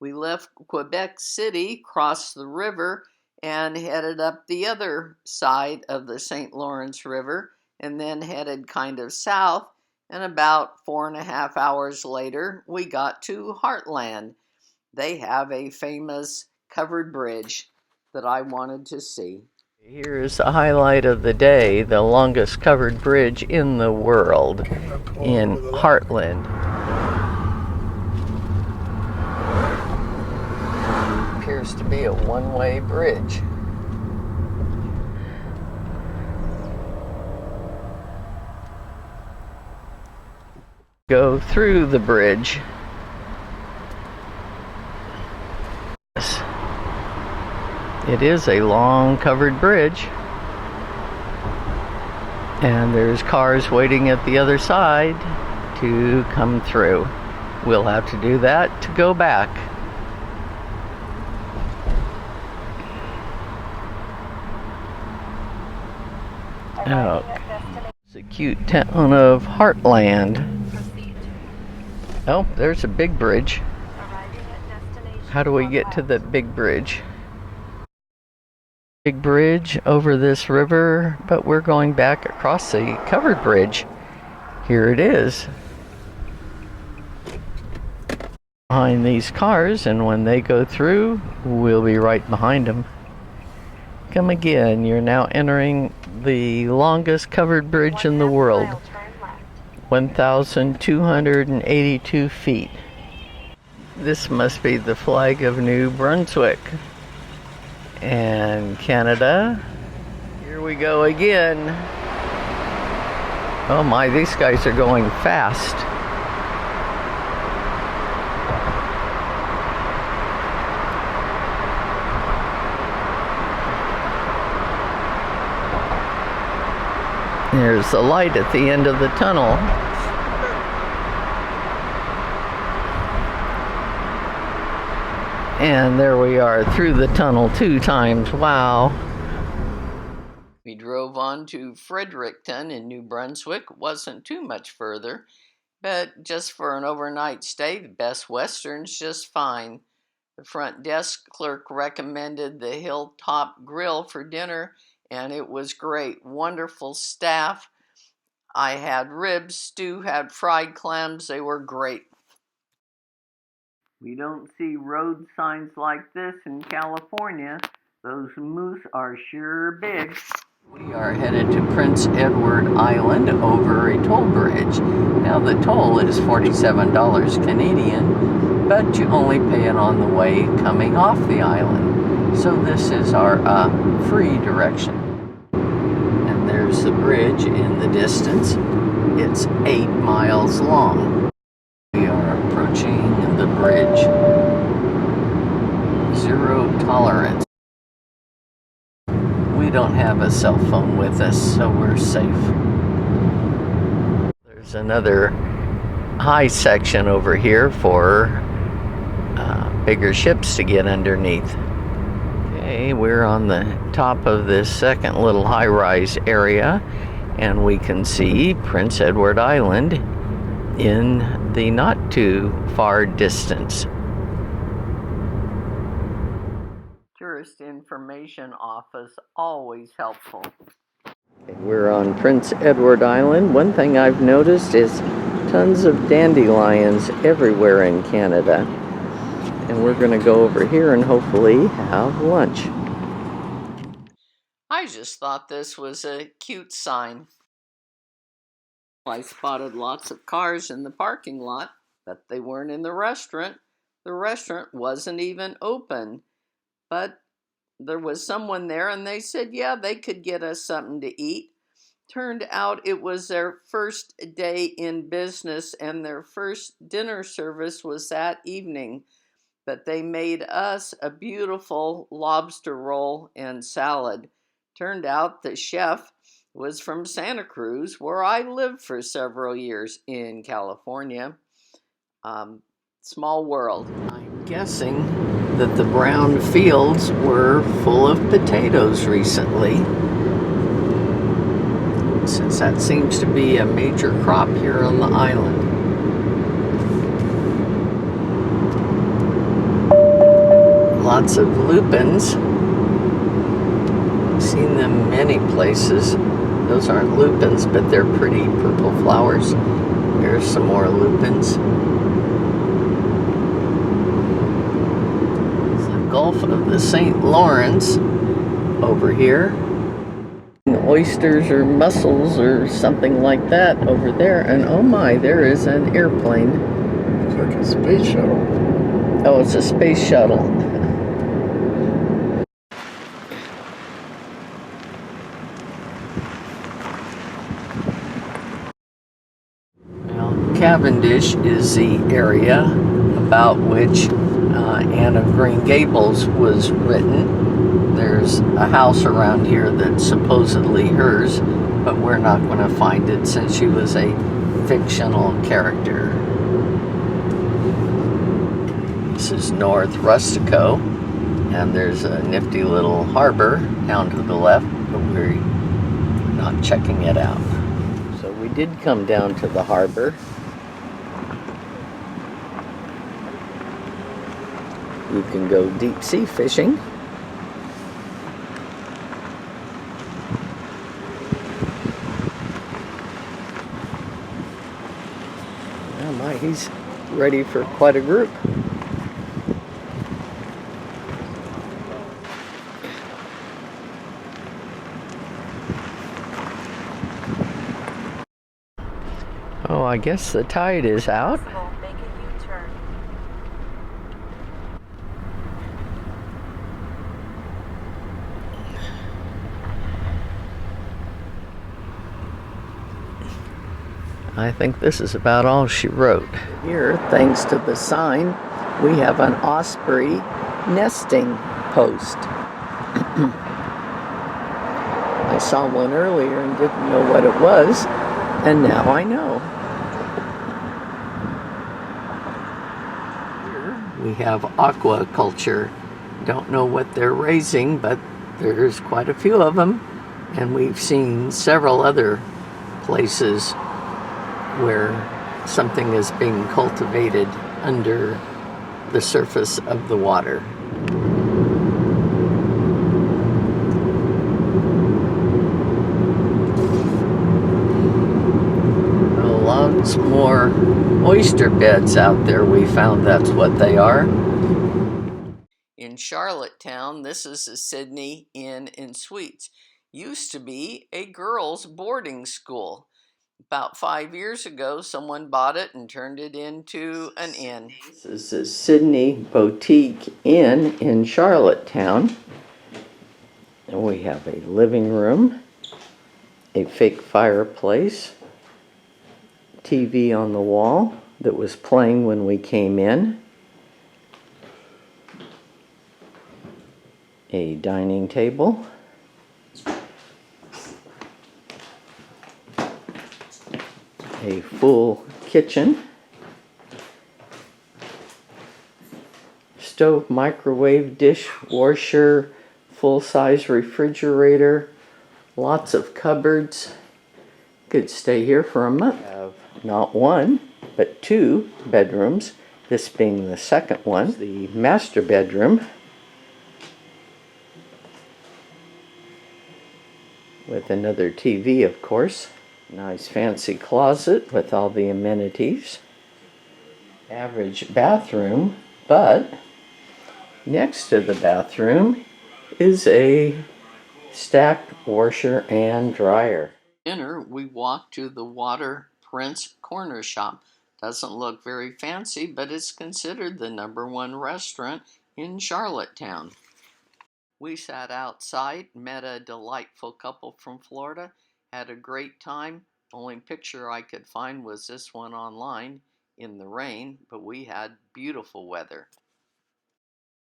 We left Quebec City, crossed the river, and headed up the other side of the St. Lawrence River, and then headed kind of south. And about 4.5 hours later, we got to Hartland. They have a famous covered bridge that I wanted to see. Here's the highlight of the day, the longest covered bridge in the world in Hartland. Appears to be a one-way bridge. Go through the bridge. It is a long covered bridge, and there's cars waiting at the other side to come through. We'll have to do that to go back. Oh, it's a cute town of Hartland. Oh, there's a big bridge. How do we get to the big bridge? Big bridge over this river, but we're going back across the covered bridge. Here it is. Behind these cars, and when they go through, we'll be right behind them. Come again, you're now entering the longest covered bridge in the world. 1,282 feet. This must be the flag of New Brunswick and Canada. Here we go again. Oh my, these guys are going fast. There's the light at the end of the tunnel. And there we are through the tunnel 2 times. Wow. We drove on to Fredericton in New Brunswick. Wasn't too much further, but just for an overnight stay, the Best Western's just fine. The front desk clerk recommended the Hilltop Grill for dinner, and it was great. Wonderful staff. I had ribs, Stu had fried clams. They were great. We don't see road signs like this in California. Those moose are sure big. We are headed to Prince Edward Island over a toll bridge. Now the toll is $47 Canadian, but you only pay it on the way coming off the island. So this is our free direction. And there's the bridge in the distance. It's 8 miles long. We are approaching the bridge. Zero tolerance. We don't have a cell phone with us, so we're safe. There's another high section over here for bigger ships to get underneath. Okay, we're on the top of this second little high-rise area, and we can see Prince Edward Island in the not too far distance. Tourist information office, always helpful. We're on Prince Edward Island. One thing I've noticed is tons of dandelions everywhere in Canada. And we're going to go over here and hopefully have lunch. I just thought this was a cute sign. I spotted lots of cars in the parking lot, but they weren't in the restaurant. The restaurant wasn't even open. But there was someone there, and they said, yeah, they could get us something to eat. Turned out it was their first day in business, and their first dinner service was that evening. But they made us a beautiful lobster roll and salad. Turned out the chef was from Santa Cruz, where I lived for several years in California. Small world. I'm guessing that the brown fields were full of potatoes recently, since that seems to be a major crop here on the island. lots of lupins. Seen them many places. Those aren't lupins, but they're pretty purple flowers. Here's some more lupins. It's the Gulf of the St. Lawrence over here. Oysters or mussels or something like that over there. And oh my, there is an airplane. It's like a space shuttle. Oh, it's a space shuttle. Well, Cavendish is the area about which Anne of Green Gables was written. There's a house around here that's supposedly hers, but we're not going to find it since she was a fictional character. This is North Rustico, and there's a nifty little harbor down to the left, but we're not checking it out. So we did come down to the harbor. You can go deep sea fishing. Oh my, he's ready for quite a group. Oh, I guess the tide is out. Make a U-turn. I think this is about all she wrote. Here, thanks to the sign, we have an osprey nesting post. I saw one earlier and didn't know what it was, and now I know. Here we have aquaculture. Don't know what they're raising, but there's quite a few of them, and we've seen several other places where something is being cultivated under the surface of the water. Lots more oyster beds out there. We found that's what they are. In Charlottetown, this is a Sydney Inn and Suites. Used to be a girls' boarding school. About 5 years ago, someone bought it and turned it into an inn. This is a Sydney Boutique Inn in Charlottetown. And we have a living room, a fake fireplace, TV on the wall that was playing when we came in, a dining table, a full kitchen, stove, microwave, dishwasher, full-size refrigerator, lots of cupboards. Could stay here for a month. Have not one, but 2 bedrooms, this being the second one. The master bedroom with another TV, of course. Nice fancy closet with all the amenities. Average bathroom, but next to the bathroom is a stacked washer and dryer. Dinner, we walked to the Water Prince Corner Shop. Doesn't look very fancy, but it's considered the #1 restaurant in Charlottetown. We sat outside, met a delightful couple from Florida, had a great time. Only picture I could find was this one online in the rain, but we had beautiful weather.